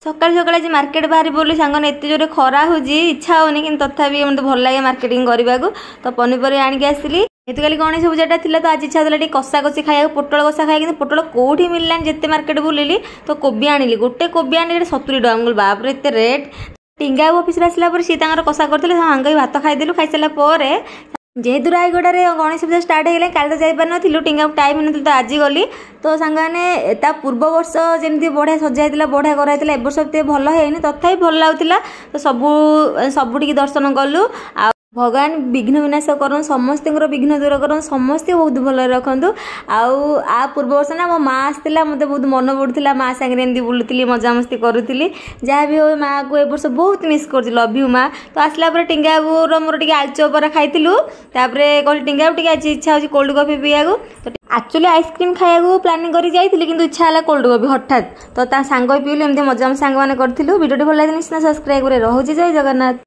सकाल सकाल आज मार्केट बाहरी बोली सांगने एत जोरे खरा हो इच्छा होनी कि तथापि मत भल लगे मार्केटिंग करने को तो पनीपरिया आणिक आसली ये कल गणेश पूजाटा थी तो आज इच्छा होता कषा कषी खाया पोटल कषा खाया कि पोटल कौटी मिललानी जिते मार्केट बुलिली तो कोबी आनिली गोटे कोबी आनी 70 टका बाप रे एते रेट टिंगा ऑफिस आसला सी कषा करते सांग भात खाईदेलु खाई सारा जेहेतु रायगड़े गणेश पूजा स्टार्ट हो काल तो जापार नु टिंगा टाइम न तो आज गली तो सांग मैंने पूर्व वर्ष जमी बढ़िया सजाई बढ़िया कराई ए वर्ष भल है तथा भल लगुला तो सबुठी दर्शन कलु आ भगवान विघ्न विनाश कर समस्त विघ्न दूर कर समस्ते बहुत भल रखु आ पूर्व वर्ष ना मो माँ आसला मत बहुत मन पड़ूला माँ सागर एमती बुलूली मजामस्ती करूली जहाँ भी हो माँ को ए वर्ष बहुत मिस कर लव यू माँ तो आसला टिंगाबूर मोर टे आलुचप खाइलु कहली टिंगाबू आज इच्छा हो कोल्ड कॉफी पीवा तो एक्चुअली आइसक्रीम खाया प्लानिंग कर जाइए इच्छा है कोल्ड कॉफी हठात तो सांग पीलु एमती मजा सांग मैंने करूँ वीडियो भल लगे निश्चित सब्सक्राइब कर रहुଛି जय जगन्नाथ।